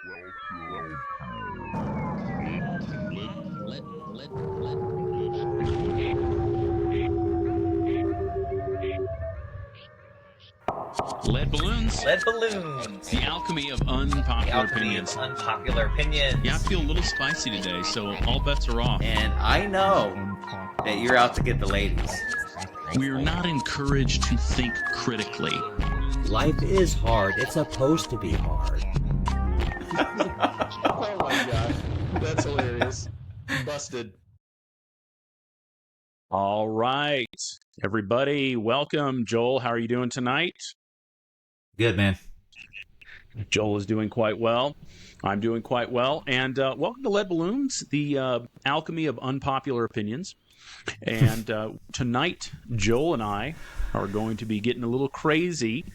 Lead balloons. Lead balloons. The alchemy of unpopular opinions. Unpopular opinions. Yeah, I feel a little spicy today, so all bets are off. And I know that you're out to get the ladies. We're not encouraged to think critically. Life is hard. It's supposed to be hard. Oh my gosh. That's hilarious. Busted. All right, everybody, welcome. Joel, how are you doing tonight? Good, man. Joel is doing quite well. I'm doing quite well. And welcome to Lead Balloons, the alchemy of unpopular opinions. And tonight, Joel and I are going to be getting a little crazy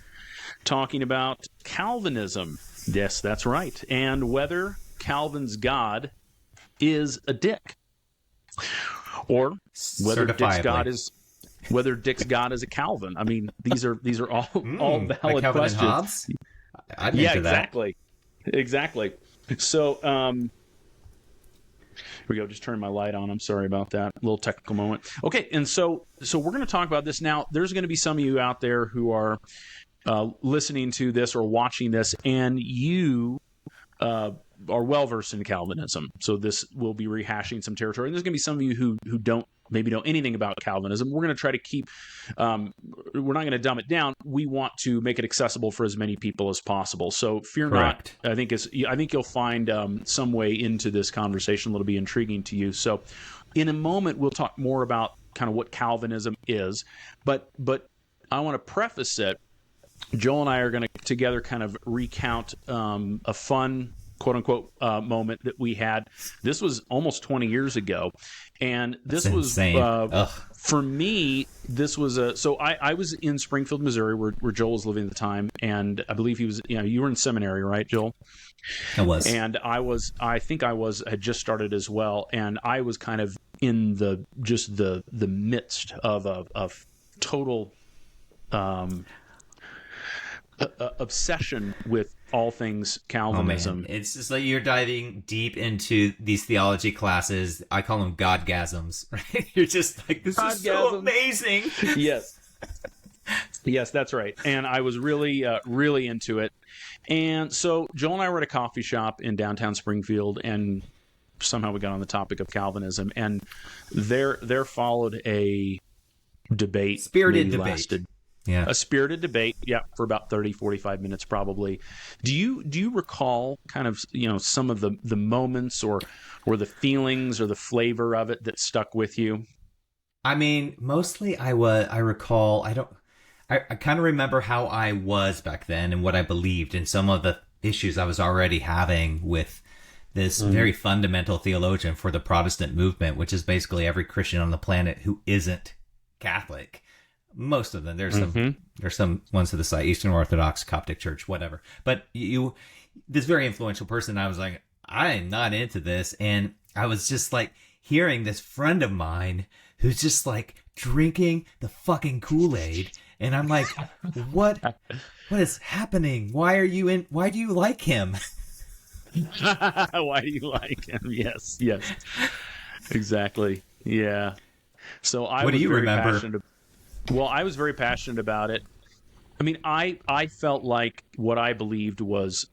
talking about Calvinism. Yes, that's right. And whether Calvin's God is a dick. Or whether Dick's God is a Calvin. I mean, these are all valid like Calvin questions. And Hobbes? I'd be yeah, into that. Exactly. So, here we go. Just turn my light on. I'm sorry about that. A little technical moment. Okay, and so we're going to talk about this now. There's going to be some of you out there who are listening to this or watching this, and you are well versed in Calvinism. So this will be rehashing some territory. And there's going to be some of you who don't maybe know anything about Calvinism. We're going to try to keep. We're not going to dumb it down. We want to make it accessible for as many people as possible. So fear Correct. not. I think you'll find some way into this conversation that'll be intriguing to you. So in a moment we'll talk more about kind of what Calvinism is, but I want to preface it. Joel and I are going to together kind of recount a fun, quote-unquote, moment that we had. This was almost 20 years ago. And this That's was, insane. for me, this was so I was in Springfield, Missouri, where Joel was living at the time. And I believe he was, you were in seminary, right, Joel? I was. And had just started as well. And I was kind of in the midst of a total obsession with all things Calvinism. Oh, man. It's just like you're diving deep into these theology classes. I call them Godgasms, right? You're just like, this is so amazing. Yes. Yes, that's right. And I was really, really into it. And so Joel and I were at a coffee shop in downtown Springfield, and somehow we got on the topic of Calvinism. And there followed a debate. Spirited debate. Yeah. A spirited debate, for about 30, 45 minutes probably. Do you recall kind of, some of the moments or the feelings or the flavor of it that stuck with you? I mean, mostly I recall, I kind of remember how I was back then and what I believed and some of the issues I was already having with this very fundamental theologian for the Protestant movement, which is basically every Christian on the planet who isn't Catholic. Most of them. There's some ones to the side, Eastern Orthodox, Coptic Church, whatever. But this very influential person, I was like, I am not into this. And I was just like hearing this friend of mine who's just like drinking the fucking Kool-Aid. And I'm like, what is happening? Why do you like him? Why do you like him? Yes. Exactly. Yeah. So what do you remember? Well, I was very passionate about it. I mean, I felt like what I believed was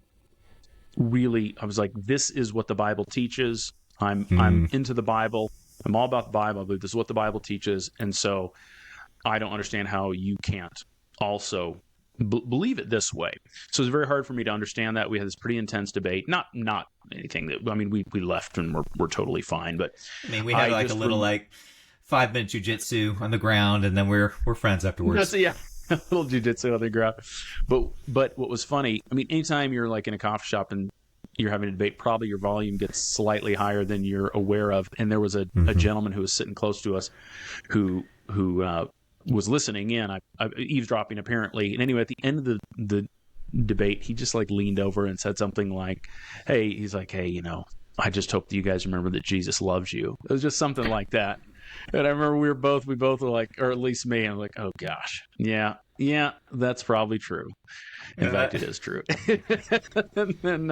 really, I was like, this is what the Bible teaches. I'm into the Bible. I'm all about the Bible. I believe this is what the Bible teaches. And so I don't understand how you can't also believe it this way. So it's very hard for me to understand that. We had this pretty intense debate. Not anything that, I mean, we left and we're totally fine. But I mean, we had like a little 5-minute jujitsu on the ground, and then we're friends afterwards. A little jujitsu on the ground. But what was funny, I mean, anytime you're like in a coffee shop and you're having a debate, probably your volume gets slightly higher than you're aware of. And there was a gentleman who was sitting close to us who was listening in, eavesdropping apparently. And anyway, at the end of the debate, he just like leaned over and said something like, hey, I just hope that you guys remember that Jesus loves you. It was just something like that. And I remember we both were like, or at least me, I'm like, oh gosh, yeah, that's probably true. In fact, it is true. And then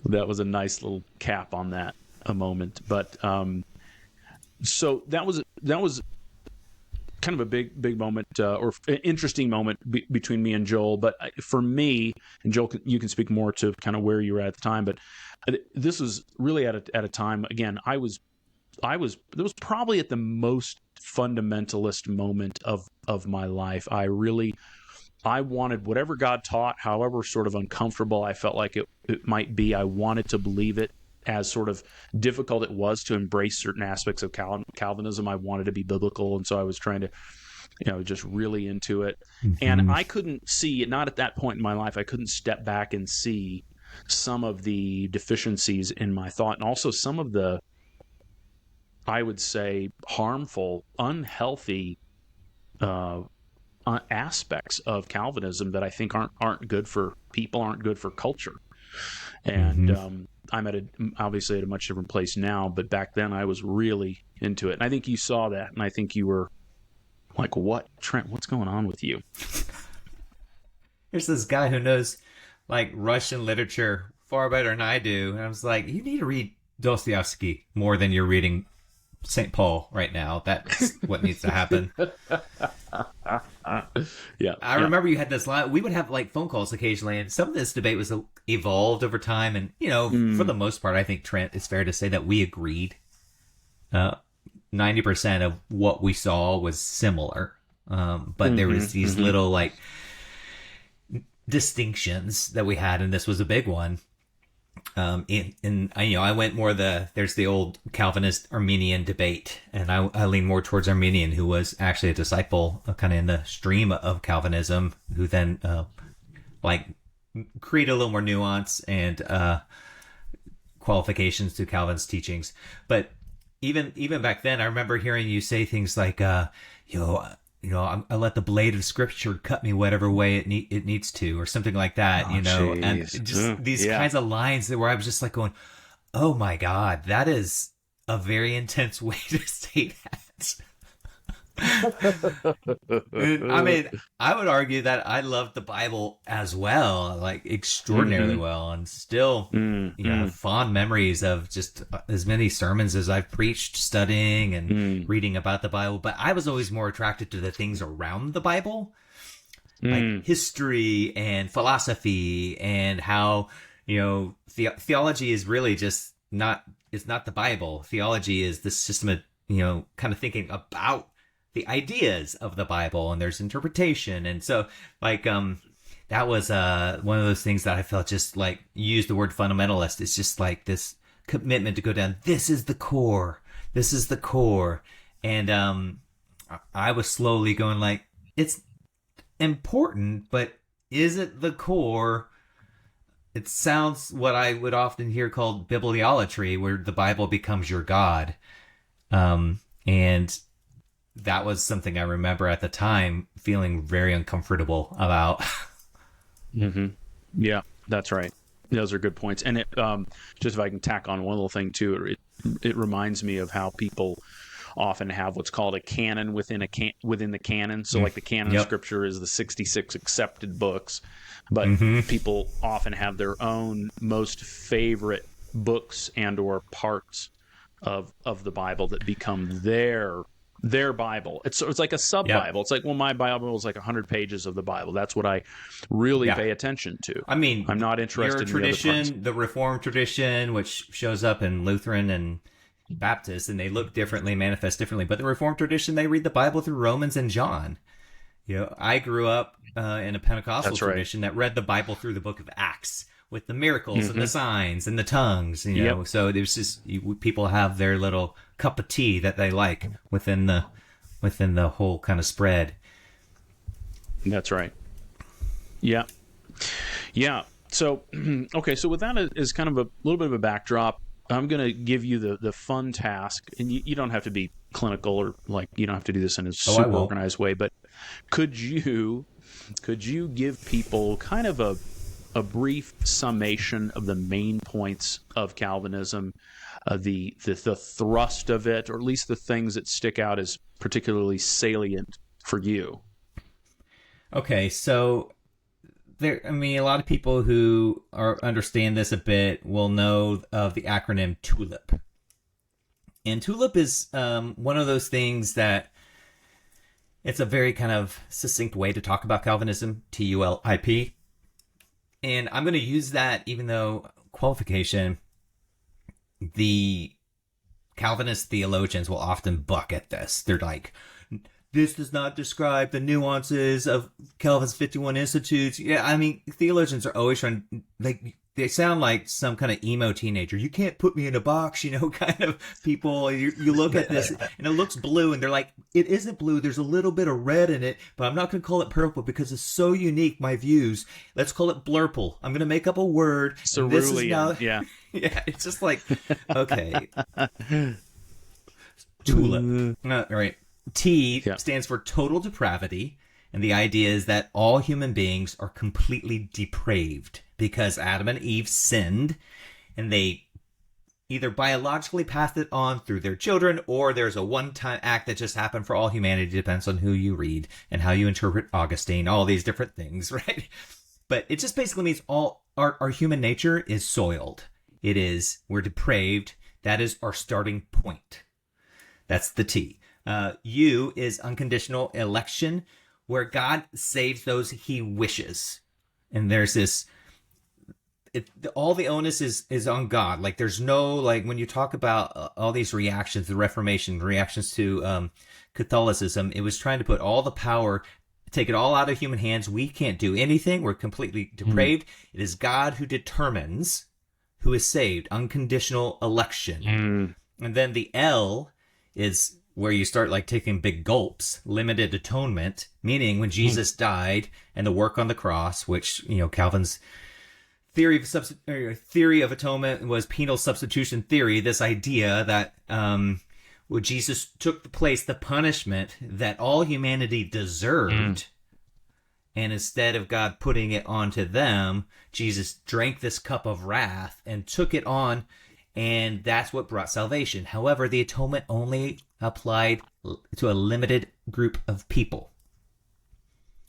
That was a nice little cap on that a moment. But so that was kind of a big moment or an interesting moment between me and Joel. But for me, and Joel, you can speak more to kind of where you were at the time. But this was really at a time, again, there was probably at the most fundamentalist moment of my life. I wanted whatever God taught, however sort of uncomfortable I felt like it might be, I wanted to believe it. As sort of difficult it was to embrace certain aspects of Calvinism, I wanted to be biblical, and so I was trying to, just really into it. Mm-hmm. And I couldn't see, not at that point in my life, I couldn't step back and see some of the deficiencies in my thought, and also some of the, I would say, harmful, unhealthy aspects of Calvinism that I think aren't good for people, aren't good for culture. And I'm obviously at a much different place now, but back then I was really into it. And I think you saw that, and I think you were like, what, Trent, what's going on with you? Here's this guy who knows like Russian literature far better than I do. And I was like, you need to read Dostoevsky more than you're reading St. Paul right now. That's what needs to happen. Yeah. I remember you had this line. We would have like phone calls occasionally, and some of this debate was evolved over time. And, for the most part, I think, Trent, it's fair to say that we agreed. 90% of what we saw was similar. But there was these little like distinctions that we had, and this was a big one. I went more there's the old Calvinist Arminian debate, and I lean more towards Arminian, who was actually a disciple kind of in the stream of Calvinism, who then create a little more nuance and qualifications to Calvin's teachings. But even back then, I remember hearing you say things like, I let the blade of Scripture cut me whatever way it needs to, or something like that, Geez. and just these kinds of lines where I was just like going, oh my God, that is a very intense way to say that. I mean, I would argue that I love the Bible as well, like extraordinarily well, and still, have fond memories of just as many sermons as I've preached, studying and reading about the Bible. But I was always more attracted to the things around the Bible, like history and philosophy, and how, theology is really just it's not the Bible. Theology is the system of, kind of thinking about the ideas of the Bible, and there's interpretation. And so that was one of those things that I felt just like, you use the word fundamentalist. It's just like this commitment to go down. This is the core. This is the core. And I was slowly going like, it's important, but is it the core? It sounds what I would often hear called bibliolatry, where the Bible becomes your God. And that was something I remember at the time feeling very uncomfortable about. Yeah, that's right. Those are good points. And it, just if I can tack on one little thing too, it reminds me of how people often have what's called a canon within the canon. So like the canon of Scripture is the 66 accepted books, but people often have their own most favorite books and or parts of the Bible that become their Bible. It's like a sub-Bible. It's like, well, my Bible is like 100 pages of the Bible. That's what I really pay attention to. I mean, I'm not interested in tradition, the Reformed tradition, which shows up in Lutheran and Baptist, and they look differently, manifest differently. But the Reformed tradition, they read the Bible through Romans and John. I grew up in a Pentecostal tradition that read the Bible through the book of Acts, with the miracles and the signs and the tongues, So there's just people have their little cup of tea that they like within the whole kind of spread. That's right. Yeah. So okay, so with that as kind of a little bit of a backdrop, I'm going to give you the fun task, and you don't have to be clinical or like you don't have to do this in a super organized way, but could you give people kind of a brief summation of the main points of Calvinism, the thrust of it, or at least the things that stick out as particularly salient for you? Okay, so I mean, a lot of people who understand this a bit will know of the acronym TULIP. And TULIP is one of those things that it's a very kind of succinct way to talk about Calvinism, TULIP. And I'm going to use that, even though qualification, the Calvinist theologians will often buck at this. They're like, this does not describe the nuances of Calvin's 51 Institutes. Yeah, I mean, theologians are always trying, like, they sound like some kind of emo teenager. You can't put me in a box, kind of people. You look at this and it looks blue and they're like, it isn't blue. There's a little bit of red in it, but I'm not going to call it purple because it's so unique, my views. Let's call it blurple. I'm going to make up a word. Cerulean, yeah. Yeah, it's just like, okay. TULIP. All right. T stands for total depravity, and the idea is that all human beings are completely depraved because Adam and Eve sinned, and they either biologically passed it on through their children, or there's a one-time act that just happened for all humanity. Depends on who you read and how you interpret Augustine, all these different things, right? But it just basically means all our human nature is soiled. We're depraved. That is our starting point. That's the T. U is unconditional election, where God saves those he wishes. And there's this, all the onus is on God. Like, there's no, like, when you talk about all these reactions, the Reformation, reactions to Catholicism, it was trying to put all the power, take it all out of human hands. We can't do anything. We're completely depraved. It is God who determines who is saved. Unconditional election. And then the L is where you start like taking big gulps, limited atonement, meaning when Jesus died and the work on the cross, which, Calvin's theory of atonement was penal substitution theory, this idea that when Jesus took the punishment that all humanity deserved, and instead of God putting it onto them, Jesus drank this cup of wrath and took it on, and that's what brought salvation. However, the atonement only applied to a limited group of people.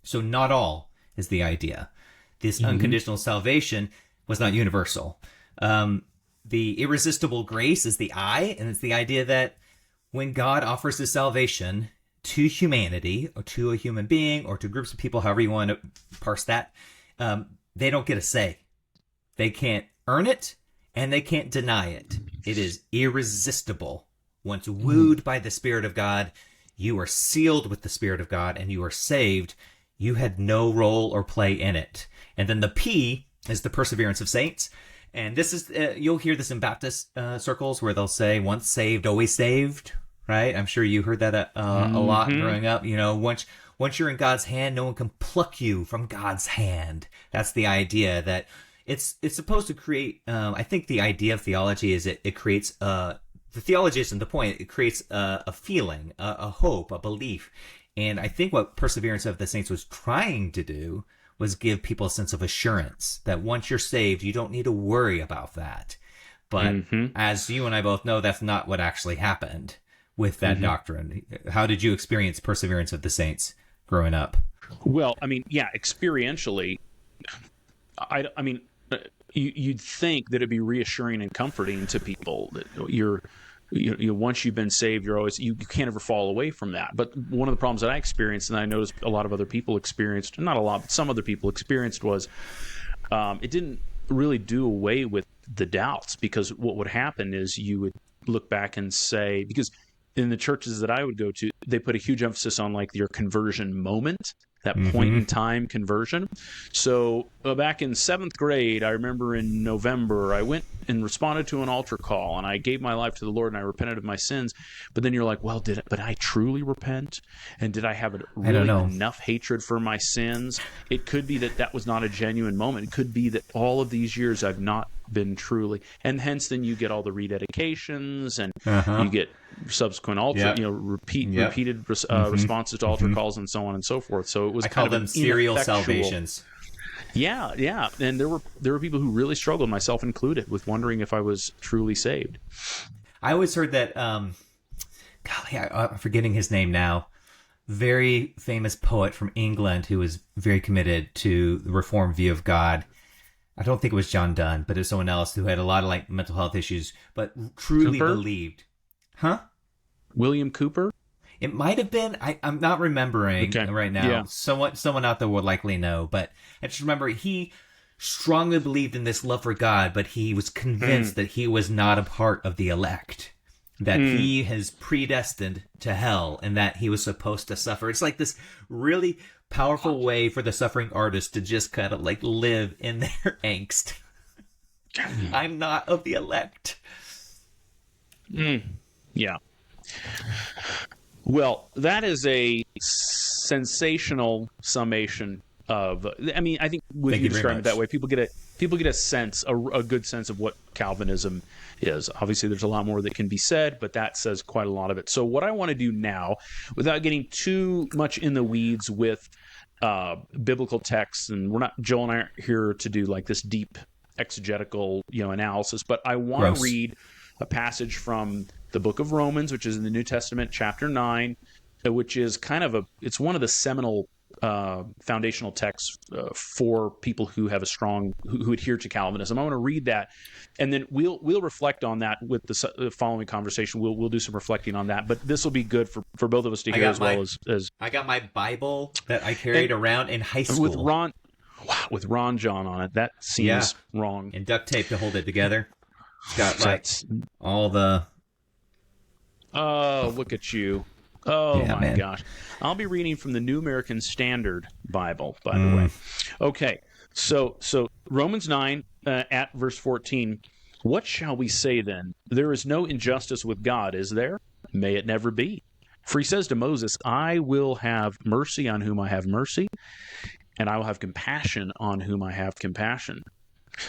So not all is the idea. This unconditional salvation was not universal. The irresistible grace is the I, and it's the idea that when God offers his salvation to humanity, or to a human being, or to groups of people, however you want to parse that, they don't get a say. They can't earn it, and they can't deny it. It is irresistible. Once wooed by the Spirit of God, you are sealed with the Spirit of God, and you are saved. You had no role or play in it. And then the P is the perseverance of saints. And this is, you'll hear this in Baptist circles where they'll say, once saved, always saved, right? I'm sure you heard that a lot growing up. Once you're in God's hand, no one can pluck you from God's hand. That's the idea that it's supposed to create, I think the idea of theology is it creates, the theology isn't the point, it creates a feeling, a hope, a belief. And I think what Perseverance of the Saints was trying to do was give people a sense of assurance that once you're saved, you don't need to worry about that. But as you and I both know, that's not what actually happened with that doctrine. How did you experience Perseverance of the Saints growing up? Well, I mean, yeah, experientially, I mean, you'd think that it'd be reassuring and comforting to people that once you've been saved, you can't ever fall away from that. But one of the problems that I experienced, and I noticed a lot of other people experienced, not a lot, but some other people experienced, was it didn't really do away with the doubts, because what would happen is you would look back and say, because in the churches that I would go to, they put a huge emphasis on like your conversion moment, that point in time conversion. So back in 7th grade, I remember in November, I went and responded to an altar call, and I gave my life to the Lord, and I repented of my sins. But then you're like, well, but I truly repent? And did I have enough hatred for my sins? It could be that was not a genuine moment. It could be that all of these years I've not been truly, and hence then you get all the rededications, and you get subsequent repeated responses to altar calls, and so on and so forth. So it was, I call them serial salvations. Yeah, and there were people who really struggled, myself included, with wondering if I was truly saved. I always heard that, golly, I'm forgetting his name now. very famous poet from England who was very committed to the Reformed view of God. I don't think it was John Donne, but it was someone else who had a lot of like mental health issues, but truly Cooper? believed. Huh? William Cooper? It might have been. I'm not remembering right now. Yeah. Someone out there will likely know, but I just remember he strongly believed in this love for God, but he was convinced that he was not a part of the elect, that he is predestined to hell, and that he was supposed to suffer. It's like this really powerful way for the suffering artist to just kind of like live in their angst. I'm not of the elect. Yeah. Well, that is a sensational summation of. I mean, I think with Thank you you very describing it that much. way, people get a sense, a good sense of what Calvinism is. Obviously, there's a lot more that can be said, but that says quite a lot of it. So, what I want to do now, without getting too much in the weeds with biblical texts, and Joel and I aren't here to do like this deep exegetical, analysis, but I want to read a passage from the book of Romans, which is in the New Testament, chapter 9, which is it's one of the seminal foundational texts for people who have who adhere to Calvinism. I want to read that, and then we'll reflect on that with the following conversation. We'll do some reflecting on that, but this will be good for both of us to hear well as I got my Bible that I carried around in high school with Ron John on it. That seems wrong. And duct tape to hold it together. It's got like all the. Oh, look at you. Oh, yeah, my man. gosh. I'll be reading from the New American Standard Bible, by the way. Okay, so Romans 9 at verse 14. What shall we say then? There is no injustice with God, is there? May it never be. For he says to Moses, I will have mercy on whom I have mercy, and I will have compassion on whom I have compassion.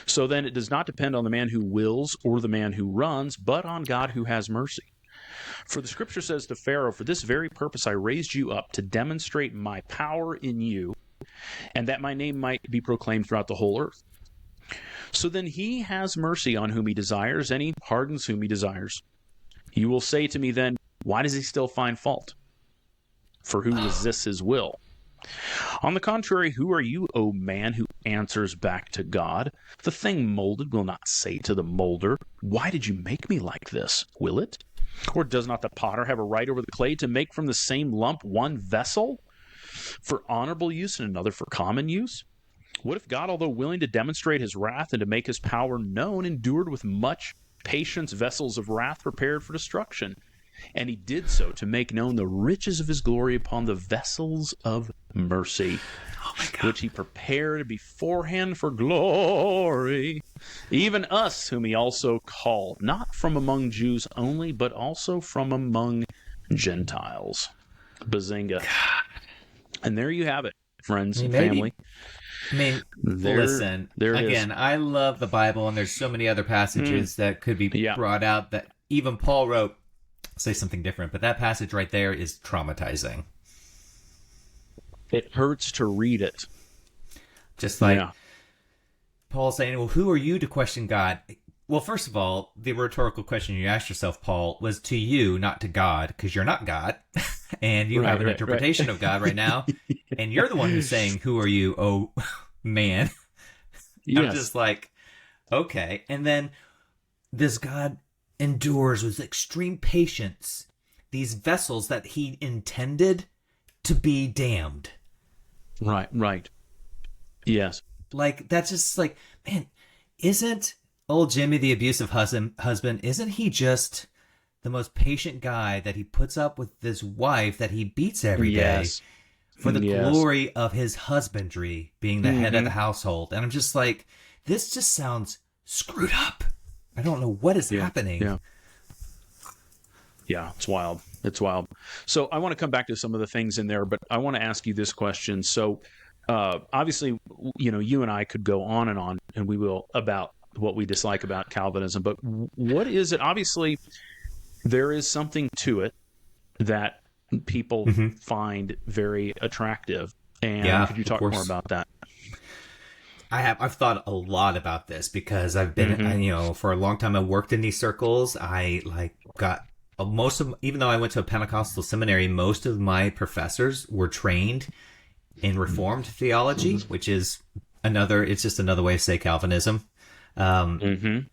So then it does not depend on the man who wills or the man who runs, but on God who has mercy. For the scripture says to Pharaoh, for this very purpose I raised you up, to demonstrate my power in you, and that my name might be proclaimed throughout the whole earth. So then he has mercy on whom he desires, and he pardons whom he desires. You will say to me then, why does he still find fault? For who resists his will? On the contrary, who are you, O man, who answers back to God? The thing molded will not say to the molder, why did you make me like this? Will it? Or does not the potter have a right over the clay to make from the same lump one vessel for honorable use and another for common use? What if God, although willing to demonstrate his wrath and to make his power known, endured with much patience vessels of wrath prepared for destruction? And he did so to make known the riches of his glory upon the vessels of mercy, which he prepared beforehand for glory, even us whom he also called, not from among Jews only, but also from among Gentiles. Bazinga. And there you have it, friends and family. I mean, listen, again, I love the Bible, and there's so many other passages that could be brought out that even Paul wrote. Say something different, but that passage right there is traumatizing. It hurts to read it. Just like Paul saying, well, who are you to question God? Well, first of all, the rhetorical question you asked yourself, Paul, was to you, not to God, because you're not God, and you have an interpretation of God right now, and you're the one who's saying, who are you, oh man? Yes. I'm just like, okay. And then this God endures with extreme patience these vessels that he intended to be damned. Right. Yes. Like, that's just like, man, isn't old Jimmy the abusive husband, isn't he just the most patient guy that he puts up with this wife that he beats every day for the glory of his husbandry being the head of the household? And I'm just like, this just sounds screwed up. I don't know what is happening. Yeah, it's wild. It's wild. So I want to come back to some of the things in there, but I want to ask you this question. So obviously, you and I could go on, and we will, about what we dislike about Calvinism. But what is it? Obviously, there is something to it that people find very attractive. And could you talk more about that? I've thought a lot about this because I've been, for a long time I worked in these circles. I got even though I went to a Pentecostal seminary, most of my professors were trained in Reformed theology, which is it's just another way to say Calvinism. And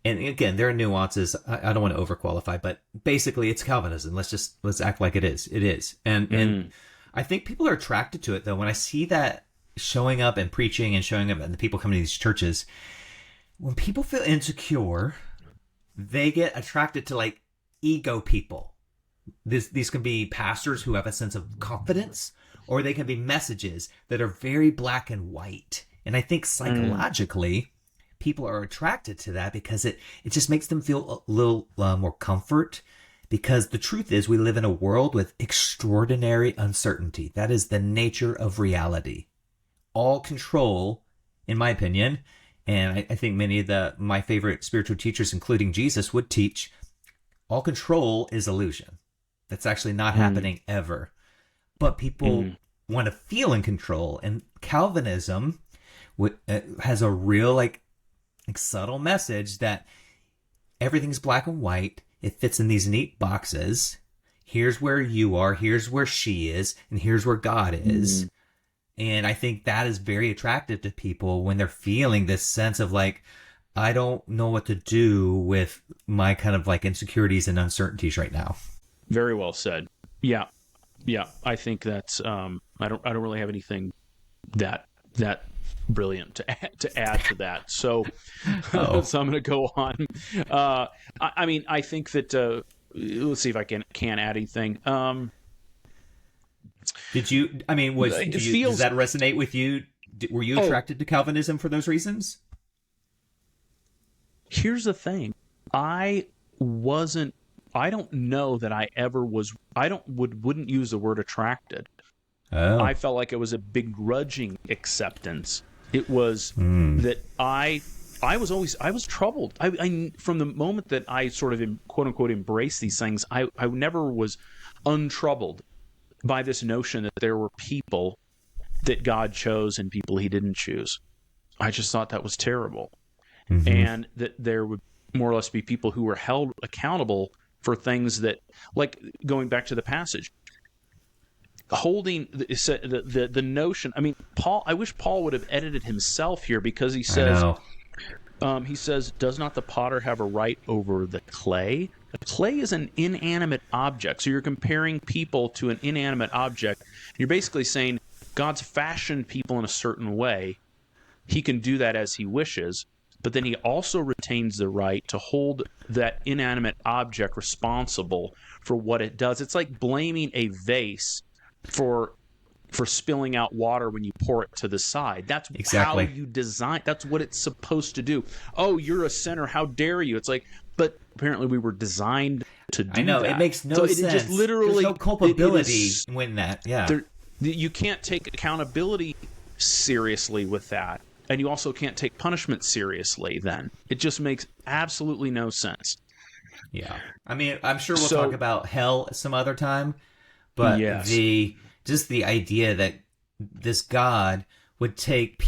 again, there are nuances. I don't want to overqualify, but basically it's Calvinism. Let's act like it is. It is. And I think people are attracted to it though. When I see that showing up and preaching and showing up and the people coming to these churches, when people feel insecure, they get attracted to like ego people. These can be pastors who have a sense of confidence, or they can be messages that are very black and white. And I think psychologically, people are attracted to that because it just makes them feel a little more comfort. Because the truth is, we live in a world with extraordinary uncertainty. That is the nature of reality. All control, in my opinion, and I think many of my favorite spiritual teachers, including Jesus, would teach, all control is illusion. That's actually not happening ever. But people want to feel in control. And Calvinism has a real, like subtle message that everything's black and white. It fits in these neat boxes. Here's where you are. Here's where she is. And here's where God is. And I think that is very attractive to people when they're feeling this sense of like, I don't know what to do with my kind of like insecurities and uncertainties right now. Very well said. Yeah. I think that's, I don't really have anything that brilliant to add to that. So, so I'm going to go on. I mean, I think that, let's see if I can add anything. Does that resonate with you? Were you attracted to Calvinism for those reasons? Here's the thing. I don't know that I ever was, wouldn't use the word attracted. Oh. I felt like it was a begrudging acceptance. It was that I was troubled. I from the moment that I sort of quote unquote embraced these things, I never was untroubled by this notion that there were people that God chose and people he didn't choose. I just thought that was terrible. And that there would more or less be people who were held accountable for things that, like going back to the passage, holding the notion. I mean, I wish Paul would have edited himself here, because he says, does not the potter have a right over the clay? The clay is an inanimate object. So you're comparing people to an inanimate object. You're basically saying God's fashioned people in a certain way. He can do that as he wishes, but then he also retains the right to hold that inanimate object responsible for what it does. It's like blaming a vase for spilling out water when you pour it to the side. That's exactly how you design. That's what it's supposed to do. Oh, you're a sinner. How dare you? It's like, but apparently we were designed to do that. I know, it makes no sense. It just literally, there's no culpability when that, you can't take accountability seriously with that. And you also can't take punishment seriously then. It just makes absolutely no sense. Yeah. I mean, I'm sure we'll talk about hell some other time, but the idea that this God would take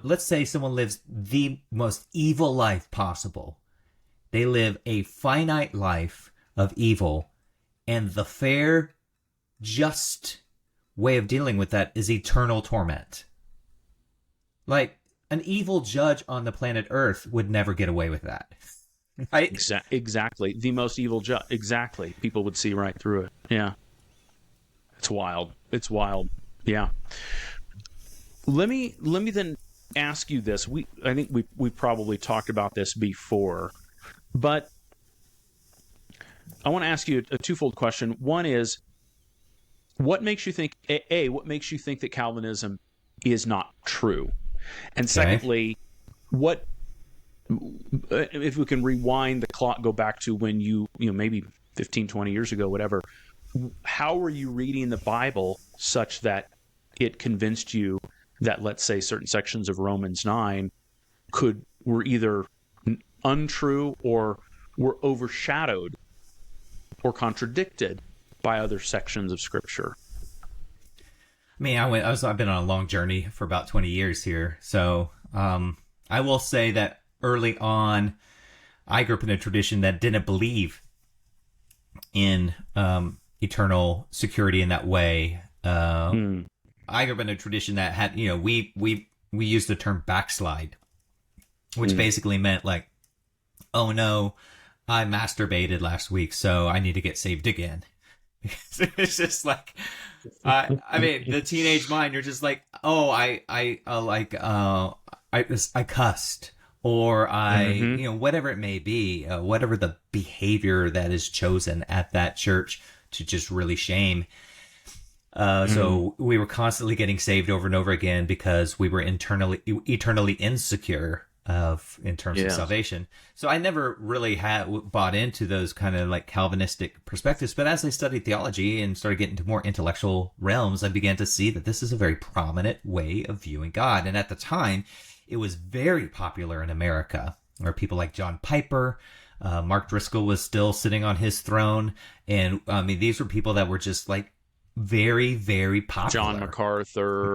let's say someone lives the most evil life possible. They live a finite life of evil, and the fair, just way of dealing with that is eternal torment. Like, an evil judge on the planet Earth would never get away with that. Right? Exactly. The most evil judge. Exactly. People would see right through it. Yeah. It's wild. Yeah. Let me then ask you this. I think we probably talked about this before, but I want to ask you a twofold question. One is, what makes you think that Calvinism is not true? And secondly, what if we can rewind the clock, go back to when you maybe 15, 20 years ago, whatever, how were you reading the Bible such that it convinced you that, let's say, certain sections of Romans 9 were either untrue or were overshadowed or contradicted by other sections of Scripture? I mean, I've been on a long journey for about 20 years here. So I will say that early on, I grew up in a tradition that didn't believe in eternal security in that way. I grew up in a tradition that had, we used the term backslide, which basically meant like, oh no, I masturbated last week, so I need to get saved again. It's just like, I mean, the teenage mind, you're just like, oh, I cussed, or whatever it may be, whatever the behavior that is chosen at that church to just really shame. So we were constantly getting saved over and over again because we were eternally insecure in terms of salvation. So I never really bought into those kind of like Calvinistic perspectives. But as I studied theology and started getting to more intellectual realms, I began to see that this is a very prominent way of viewing God. And at the time, it was very popular in America, where people like John Piper, Mark Driscoll was still sitting on his throne. And I mean, these were people that were just like very, very popular.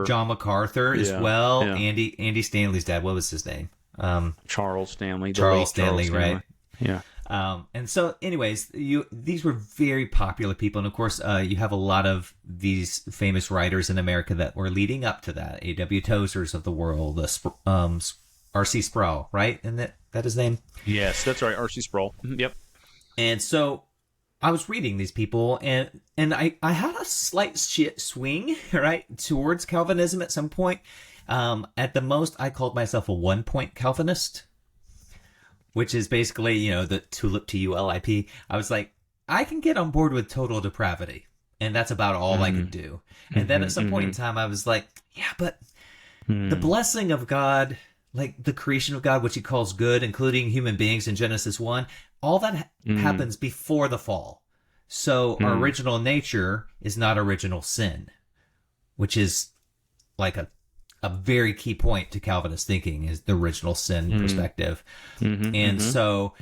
John MacArthur as well. Yeah. Andy Stanley's dad. What was his name? Charles Stanley. Charles Stanley, right? Yeah. And so anyways, these were very popular people. And of course, you have a lot of these famous writers in America that were leading up to that. A.W. Tozer's of the world, R.C. Sproul, right? And that his name? Yes, that's right. R.C. Sproul. Yep. And so I was reading these people, and I had a slight swing, right, towards Calvinism at some point. At the most, I called myself a 1-point Calvinist, which is basically, the tulip TULIP. I was like, I can get on board with total depravity, and that's about all I could do. And then at some point in time, I was like, yeah, but the blessing of God, like the creation of God, which he calls good, including human beings in Genesis 1, all that happens before the fall. So our original nature is not original sin, which is like a very key point to Calvinist thinking, is the original sin perspective. And so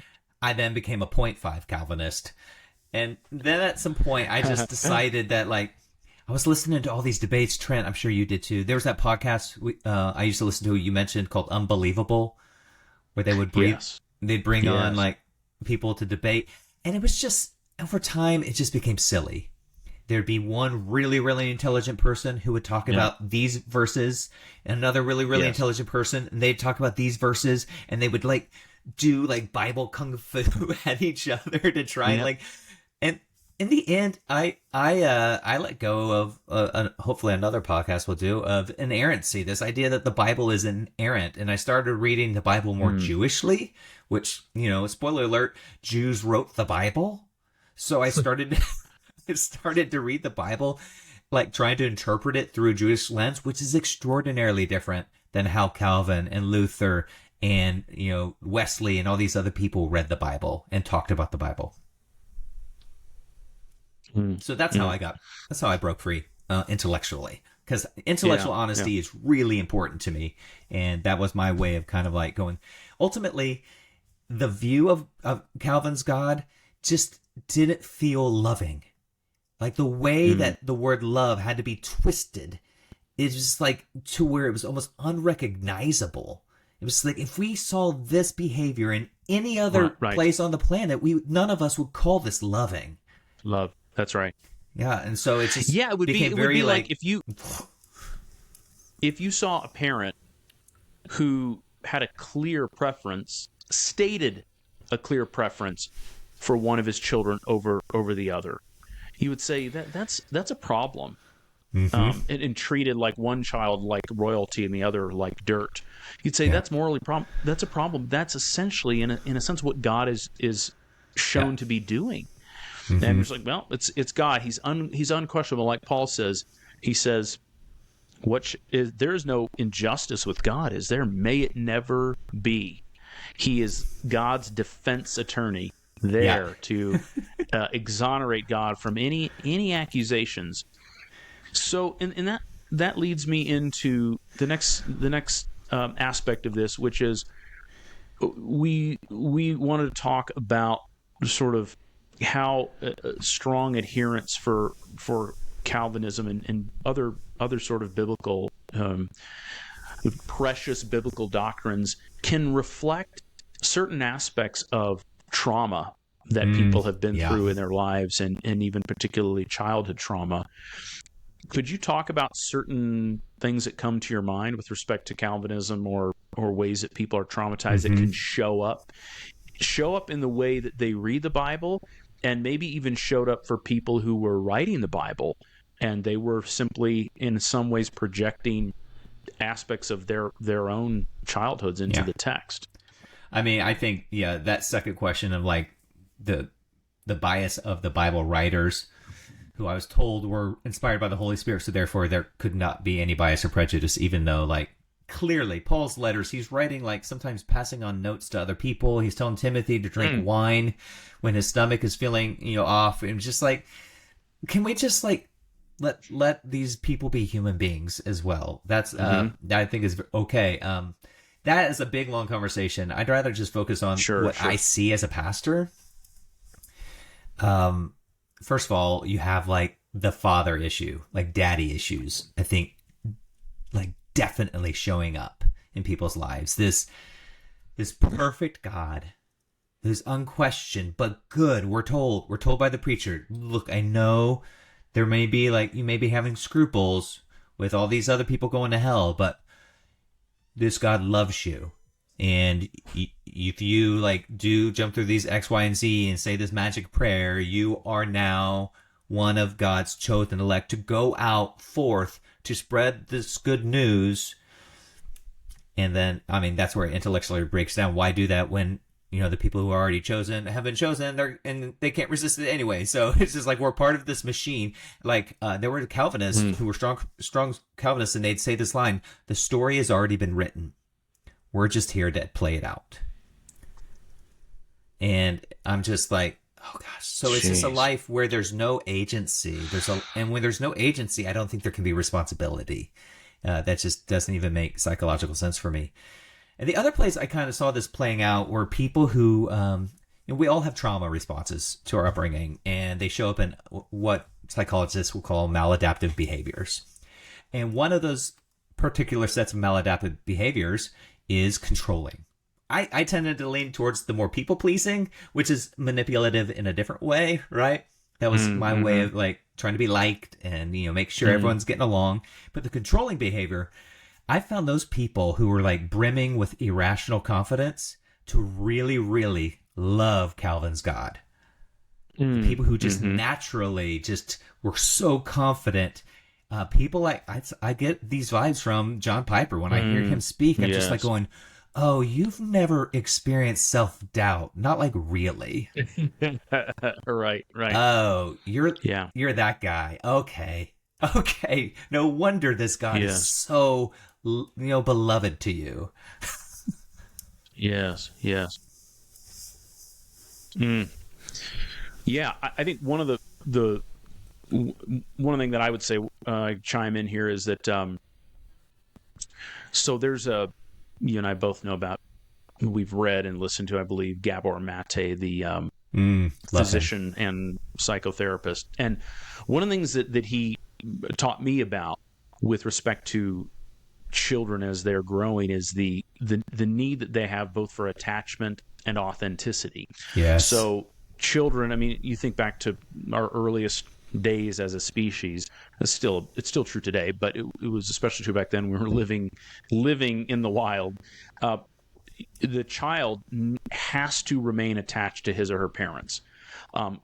I then became a 0.5 Calvinist. And then at some point I just decided that, like, I was listening to all these debates. Trent, I'm sure you did too. There was that podcast I used to listen to, you mentioned, called Unbelievable, where they would they'd bring on like people to debate. And it was just, over time, it just became silly. There'd be one really, really intelligent person who would talk about these verses, and another really, really intelligent person, and they'd talk about these verses, and they would like do like Bible kung fu at each other to try and like, and in the end, I let go of hopefully another podcast will do, of inerrancy, this idea that the Bible is inerrant, and I started reading the Bible more Jewishly, which, spoiler alert, Jews wrote the Bible, so I started. I started to read the Bible, like trying to interpret it through a Jewish lens, which is extraordinarily different than how Calvin and Luther and, Wesley and all these other people read the Bible and talked about the Bible. So that's how I broke free intellectually, because intellectual honesty is really important to me. And that was my way of kind of like going, ultimately, the view of Calvin's God just didn't feel loving. Like the way that the word love had to be twisted, it's just like to where it was almost unrecognizable. It was like, if we saw this behavior in any other place on the planet, none of us would call this loving. Love. That's right. Yeah. And so it just it would be like if you saw a parent who had a clear preference, stated a clear preference for one of his children over the other. You would say that's a problem, and treated like one child like royalty and the other like dirt. You'd say that's morally that's a problem. That's essentially, in a sense, what God is shown to be doing. And it's like, well, it's God. He's unquestionable. Like Paul says, he says, there is no injustice with God, is there? May it never be. He is God's defense attorney, there to exonerate God from any accusations. So, and that leads me into the next aspect of this, which is we wanted to talk about sort of how strong adherence for Calvinism and other sort of biblical precious biblical doctrines can reflect certain aspects of trauma that people have been yeah. through in their lives, and even particularly childhood trauma. Could you talk about certain things that come to your mind with respect to Calvinism, or ways that people are traumatized that can show up in the way that they read the Bible, and maybe even showed up for people who were writing the Bible, and they were simply in some ways projecting aspects of their own childhoods into the text? I mean, I think, yeah, that second question of like the bias of the Bible writers, who I was told were inspired by the Holy Spirit, so therefore there could not be any bias or prejudice, even though, like, clearly Paul's letters, he's writing, like, sometimes passing on notes to other people. He's telling Timothy to drink wine when his stomach is feeling, off. And just like, can we just like let these people be human beings as well? That's that I think is okay. That is a big long conversation. I'd rather just focus on what I see as a pastor. First of all, you have like the father issue, like daddy issues. I think like definitely showing up in people's lives. This perfect God, who's unquestioned but good. We're told by the preacher, look, I know there may be like, you may be having scruples with all these other people going to hell, but this God loves you. And if you like do jump through these X, Y, and Z and say this magic prayer, you are now one of God's chosen elect to go out forth to spread this good news. And then, I mean, that's where it intellectually breaks down. Why do that when, the people who are already chosen have been chosen, and they can't resist it anyway. So it's just like, we're part of this machine. Like, there were Calvinists who were strong Calvinists, and they'd say this line, the story has already been written. We're just here to play it out. And I'm just like, oh gosh. So it's just a life where there's no agency. And when there's no agency, I don't think there can be responsibility. That just doesn't even make psychological sense for me. And the other place I kind of saw this playing out were people who, we all have trauma responses to our upbringing, and they show up in what psychologists will call maladaptive behaviors. And one of those particular sets of maladaptive behaviors is controlling. I tended to lean towards the more people-pleasing, which is manipulative in a different way, right? That was my way of like trying to be liked and, make sure everyone's getting along. But the controlling behavior, I found those people who were like brimming with irrational confidence to really, really love Calvin's God. The people who just naturally just were so confident. People like, I get these vibes from John Piper when I hear him speak. I'm just like going, oh, you've never experienced self-doubt. Not like really. Right. Oh, you're that guy. Okay. No wonder this God is so, beloved to you. Yes. Yeah, I think one of the one thing that I would say, chime in here, is that so there's you and I both know about, we've read and listened to, I believe, Gabor Mate, the physician and psychotherapist. And one of the things that he taught me about with respect to children as they're growing is the need that they have both for attachment and authenticity. Yes. So children, I mean, you think back to our earliest days as a species. It's still true today, but it was especially true back then. We were living in the wild. The child has to remain attached to his or her parents.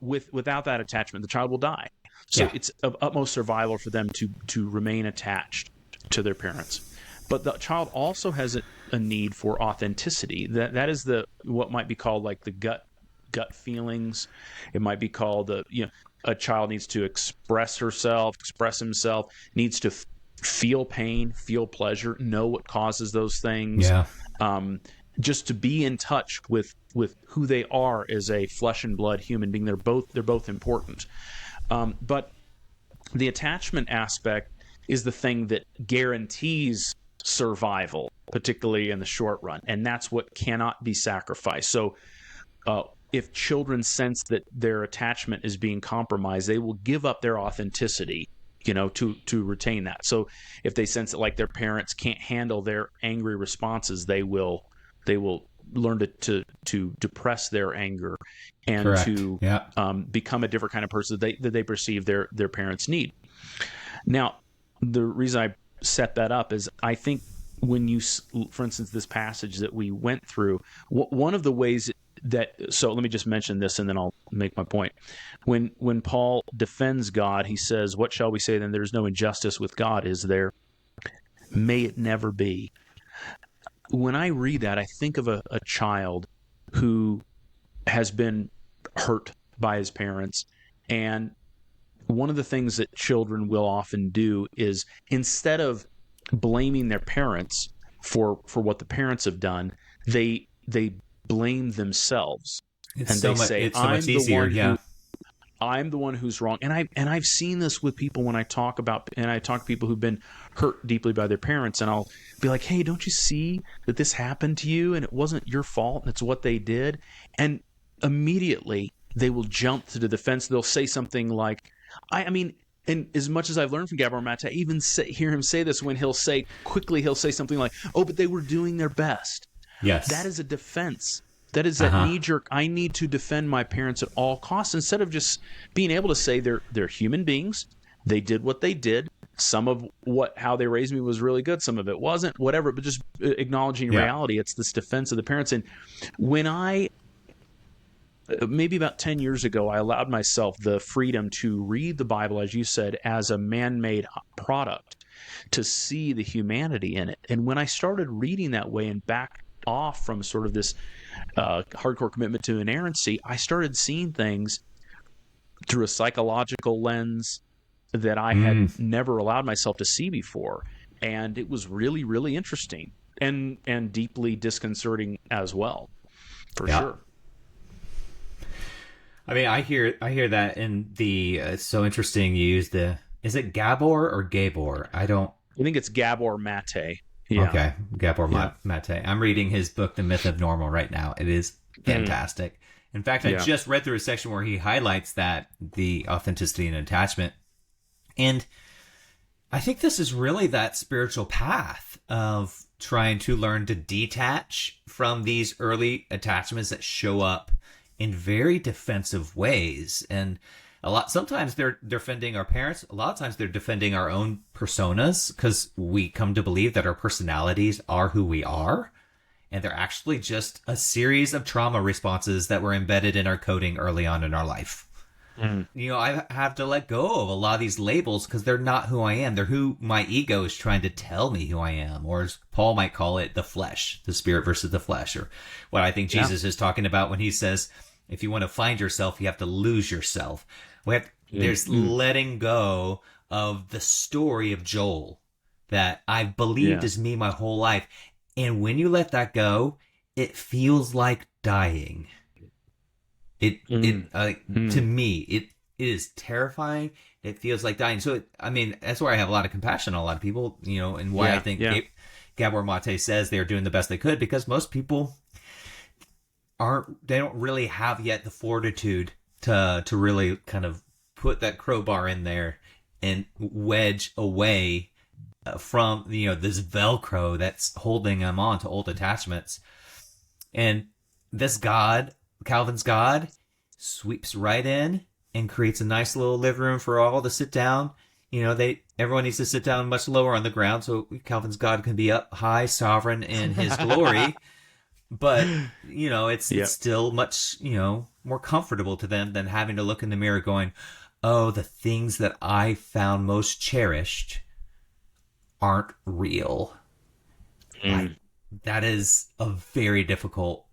Without that attachment, the child will die. So it's of utmost survival for them to remain attached to their parents. But the child also has a need for authenticity. That is what might be called like the gut feelings. It might be called a child needs to express himself, needs to feel pain, feel pleasure, know what causes those things. Just to be in touch with who they are as a flesh and blood human being. They're both important. But the attachment aspect is the thing that guarantees survival, particularly in the short run, and that's what cannot be sacrificed. So if children sense that their attachment is being compromised, they will give up their authenticity, to retain that. So if they sense that like their parents can't handle their angry responses, they will learn to depress their anger and Correct. to become a different kind of person that they perceive their parents need. Now, the reason I set that up is I think when you, for instance, this passage that we went through, one of the ways so let me just mention this and then I'll make my point. When Paul defends God, he says, "What shall we say then? There's no injustice with God, is there? May it never be." When I read that, I think of a child who has been hurt by his parents. And one of the things that children will often do is, instead of blaming their parents for what the parents have done, they blame themselves. It's and so they much, say, it's so much easier. I'm the one who's wrong. And I've seen this with people when I talk to people who've been hurt deeply by their parents, and I'll be like, "Hey, don't you see that this happened to you and it wasn't your fault and it's what they did?" And immediately they will jump to the defense. They'll say something like, I mean, and as much as I've learned from Gabor Mate, I even hear him say this when he'll say something like, "Oh, but they were doing their best." Yes. That is a defense. That is that knee-jerk, I need to defend my parents at all costs, instead of just being able to say they're human beings. They did what they did. Some of how they raised me was really good. Some of it wasn't, whatever, but just acknowledging reality. It's this defense of the parents. And when maybe about 10 years ago, I allowed myself the freedom to read the Bible, as you said, as a man-made product, to see the humanity in it. And when I started reading that way and back off from sort of this hardcore commitment to inerrancy, I started seeing things through a psychological lens that I had never allowed myself to see before. And it was really, really interesting and deeply disconcerting as well, for sure. I mean, I hear that in the, it's so interesting you use is it Gabor or Gabor? I think it's Gabor Mate. Yeah. Okay, Gabor Mate. I'm reading his book, The Myth of Normal, right now. It is fantastic. In fact, I just read through a section where he highlights the authenticity and attachment. And I think this is really that spiritual path of trying to learn to detach from these early attachments that show up in very defensive ways. And sometimes they're defending our parents. A lot of times they're defending our own personas, because we come to believe that our personalities are who we are. And they're actually just a series of trauma responses that were embedded in our coding early on in our life. You know, I have to let go of a lot of these labels because they're not who I am. They're who my ego is trying to tell me who I am. Or as Paul might call it, the flesh, the spirit versus the flesh. Or what I think Jesus is talking about when he says, if you want to find yourself, you have to lose yourself. There's letting go of the story of Joel that I've believed is me my whole life. And when you let that go, it feels like dying. To me, it is terrifying. It feels like dying. So, that's where I have a lot of compassion on a lot of people, and why I think Gabor Mate says they're doing the best they could, because most people they don't really have yet the fortitude to really kind of put that crowbar in there and wedge away from, this Velcro that's holding them on to old attachments. And this God, Calvin's God, sweeps right in and creates a nice little living room for all to sit down. Everyone needs to sit down much lower on the ground, so Calvin's God can be up high, sovereign in his glory. But, it's still much, more comfortable to them than having to look in the mirror going, oh, the things that I found most cherished aren't real. That is a very difficult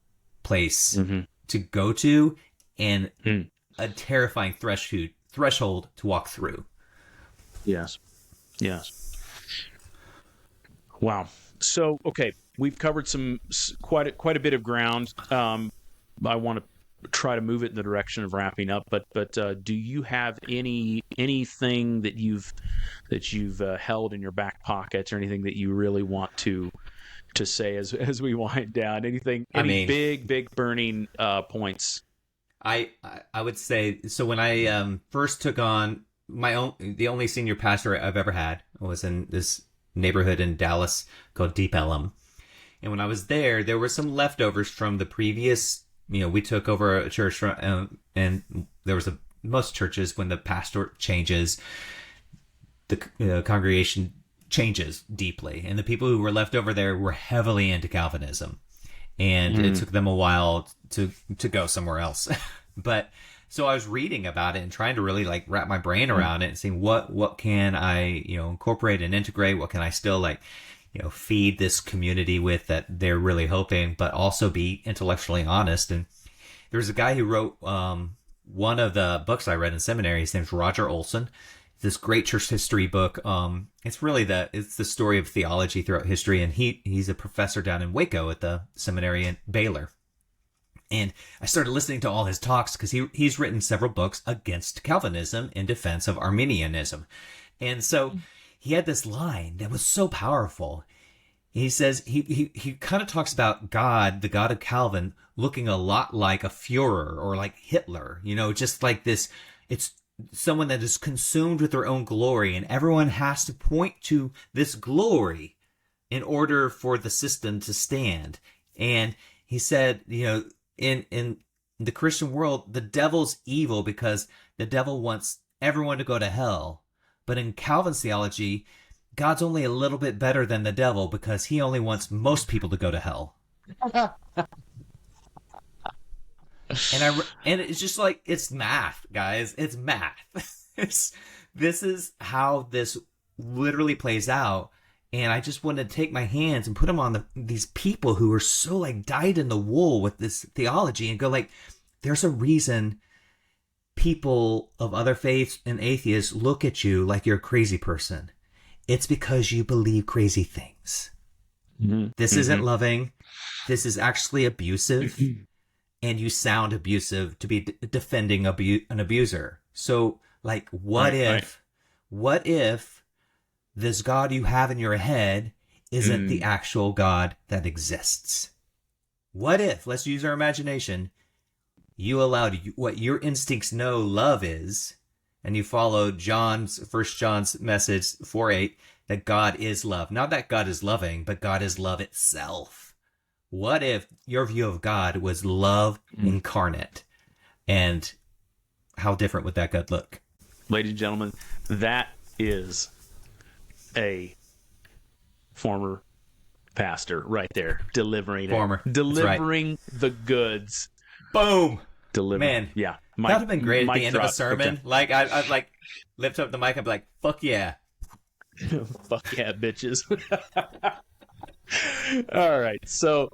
place to go to, and a terrifying threshold to walk through. Yes. Wow. So, okay, we've covered quite a bit of ground. I want to try to move it in the direction of wrapping up, but do you have anything that you've held in your back pocket, or anything that you really want to say as we wind down? Any big burning points? I would say, so when I first took on the only senior pastor I've ever had was in this neighborhood in Dallas called Deep Ellum. And when I was there were some leftovers from the previous, we took over a church from, and there was most churches, when the pastor changes, the congregation changes deeply. And the people who were left over there were heavily into Calvinism. And it took them a while to go somewhere else. But so I was reading about it and trying to really like wrap my brain around it and seeing what can I, incorporate and integrate? What can I still feed this community with that they're really hoping, but also be intellectually honest. And there was a guy who wrote one of the books I read in seminary. His name's Roger Olson. This great church history book. It's really it's the story of theology throughout history. And he's a professor down in Waco at the seminary in Baylor. And I started listening to all his talks because he's written several books against Calvinism in defense of Arminianism. And so he had this line that was so powerful. He says, he kind of talks about God, the God of Calvin, looking a lot like a Führer or like Hitler, just like this. It's someone that is consumed with their own glory, and everyone has to point to this glory in order for the system to stand. And he said, in the Christian world, the devil's evil because the devil wants everyone to go to hell. But in Calvin's theology, God's only a little bit better than the devil because he only wants most people to go to hell. And it's just like, it's math, guys. It's math. This is how this literally plays out. And I just want to take my hands and put them on these people who are so like dyed in the wool with this theology and go like, there's a reason people of other faiths and atheists look at you like you're a crazy person. It's because you believe crazy things. Mm-hmm. This isn't loving. This is actually abusive. And you sound abusive to be defending an abuser. So like, what if this God you have in your head isn't the actual God that exists? What if, let's use our imagination, you allowed what your instincts know love is, and you followed First John's message 4:8, that God is love. Not that God is loving, but God is love itself. What if your view of God was love incarnate? And how different would that God look? Ladies and gentlemen, that is a former pastor right there, delivering the goods. Boom. Delivering. Man, yeah. That would have been great at the end of a drop. sermon. Okay. Like I'd like lift up the mic. I'd be like, "Fuck yeah, fuck yeah, bitches." All right. So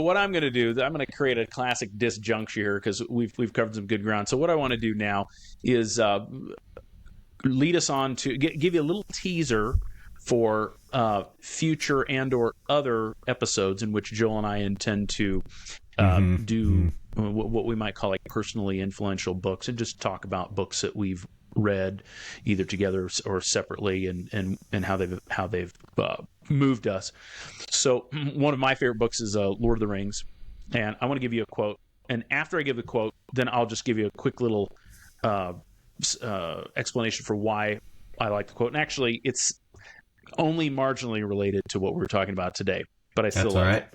what I'm going to do is I'm going to create a classic disjuncture here because we've covered some good ground. So what I want to do now is lead us on to give you a little teaser for future and or other episodes in which Joel and I intend to do what we might call like personally influential books, and just talk about books that we've read either together or separately, and how they've moved us. So one of my favorite books is Lord of the Rings, and I want to give you a quote. And after I give the quote, then I'll just give you a quick little explanation for why I like the quote. And actually, it's only marginally related to what we were talking about today, but I still love it.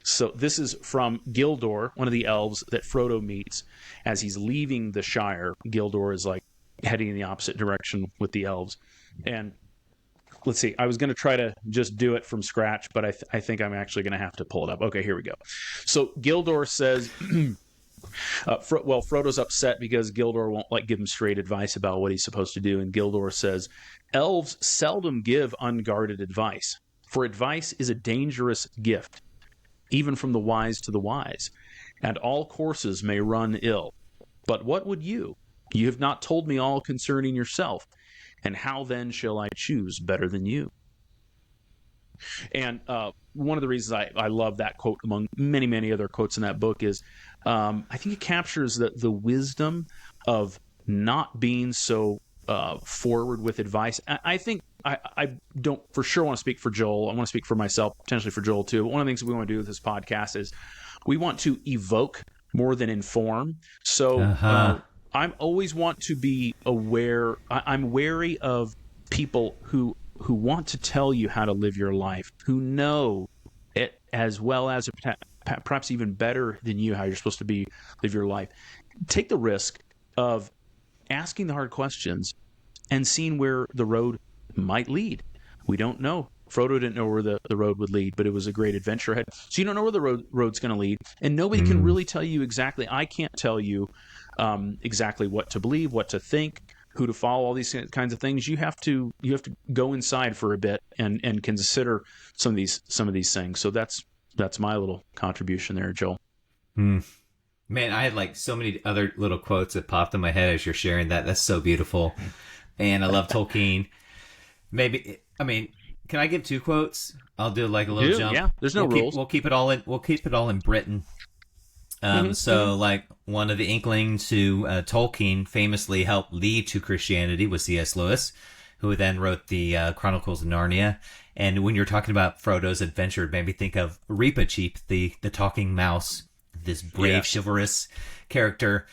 So this is from Gildor, one of the elves that Frodo meets as he's leaving the Shire. Gildor is like heading in the opposite direction with the elves. And let's see, I was going to try to just do it from scratch, but I think I'm actually going to have to pull it up. Okay, here we go. So Gildor says, Frodo's upset because Gildor won't give him straight advice about what he's supposed to do. And Gildor says, elves seldom give unguarded advice, for advice is a dangerous gift, even from the wise to the wise, and all courses may run ill. But what would you? You have not told me all concerning yourself, and how then shall I choose better than you? And one of the reasons I love that quote among many, many other quotes in that book is I think it captures the wisdom of not being so forward with advice. I think I don't for sure want to speak for Joel. I want to speak for myself, potentially for Joel too. But one of the things that we want to do with this podcast is we want to evoke more than inform. So I always want to be aware. I'm wary of people who want to tell you how to live your life, who know as well as perhaps even better than you, how you're supposed to live your life. Take the risk of asking the hard questions and seeing where the road might lead. We don't know. Frodo didn't know where the road would lead, but it was a great adventure ahead. So you don't know where the road's going to lead, and nobody can really tell you exactly. I can't tell you exactly what to believe, what to think, who to follow, all these kinds of things. You have to go inside for a bit and consider some of these things. So that's my little contribution there, Joel. Man, I had like so many other little quotes that popped in my head as you're sharing that. That's so beautiful. And I love Tolkien. Can I give 2 quotes? I'll do like a little jump. Yeah, there's no rules. We'll keep it all in Britain. Like one of the inklings who Tolkien famously helped lead to Christianity was C.S. Lewis, who then wrote the Chronicles of Narnia. And when you're talking about Frodo's adventure, it made me think of Reepicheep, the talking mouse, this brave, chivalrous character.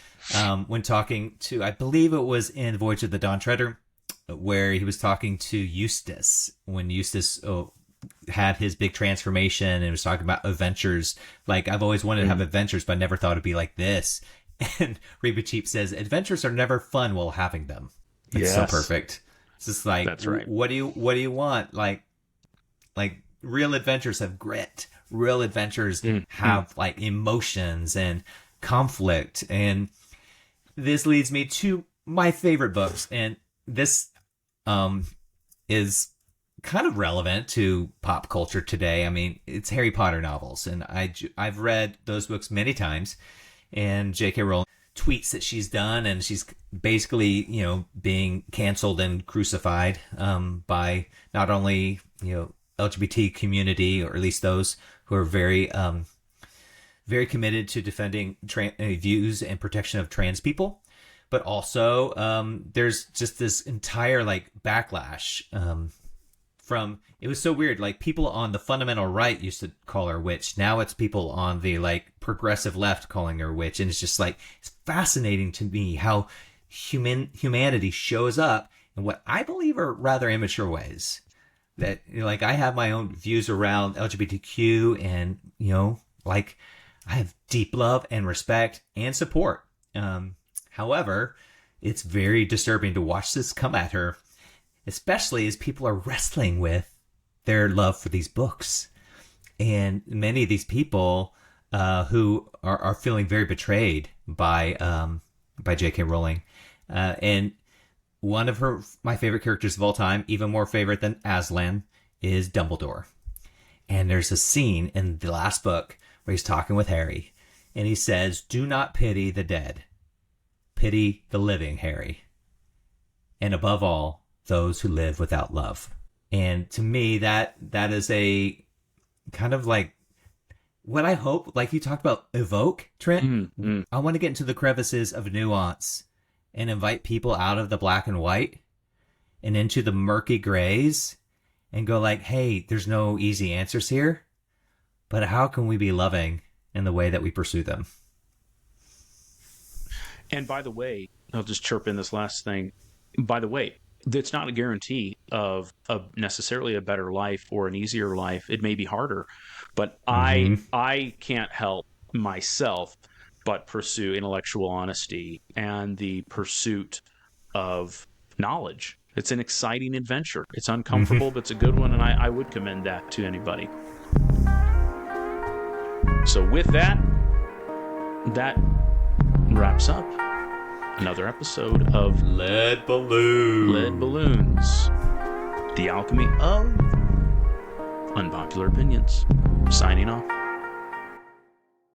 When talking to, I believe it was in Voyage of the Dawn Treader, where he was talking to Eustace when Eustace had his big transformation and was talking about adventures. Like, I've always wanted to have adventures, but I never thought it'd be like this. And Reepicheep says, adventures are never fun while having them. It's so perfect. It's just like, that's right. What do you want? Like real adventures have grit. Real adventures have like emotions and conflict. And this leads me to my favorite books. And this is kind of relevant to pop culture today. I mean, it's Harry Potter novels, and I've read those books many times. And J.K. Rowling tweets that she's done, and she's basically, being canceled and crucified by not only, LGBT community, or at least those who are very, very committed to defending views and protection of trans people. But also, there's just this entire backlash from, it was so weird. Like, people on the fundamental right used to call her a witch. Now it's people on the progressive left calling her a witch. And it's just it's fascinating to me how humanity shows up in what I believe are rather immature ways. That, I have my own views around LGBTQ, and, I have deep love and respect and support. However, it's very disturbing to watch this come at her, especially as people are wrestling with their love for these books. And many of these people who are feeling very betrayed by J.K. Rowling. And one of my favorite characters of all time, even more favorite than Aslan, is Dumbledore. And there's a scene in the last book where he's talking with Harry, and he says, "Do not pity the dead. Pity the living, Harry. And above all, those who live without love." And to me, that is a kind of what I hope, you talked about evoke, Trent. I want to get into the crevices of nuance and invite people out of the black and white and into the murky grays and go hey, there's no easy answers here, but how can we be loving in the way that we pursue them? And by the way, I'll just chirp in this last thing. By the way, it's not a guarantee of necessarily a better life or an easier life. It may be harder, but I can't help myself but pursue intellectual honesty and the pursuit of knowledge. It's an exciting adventure. It's uncomfortable, but it's a good one, and I would commend that to anybody. So with that wraps up another episode of Lead Balloons, the alchemy of unpopular opinions. Signing off.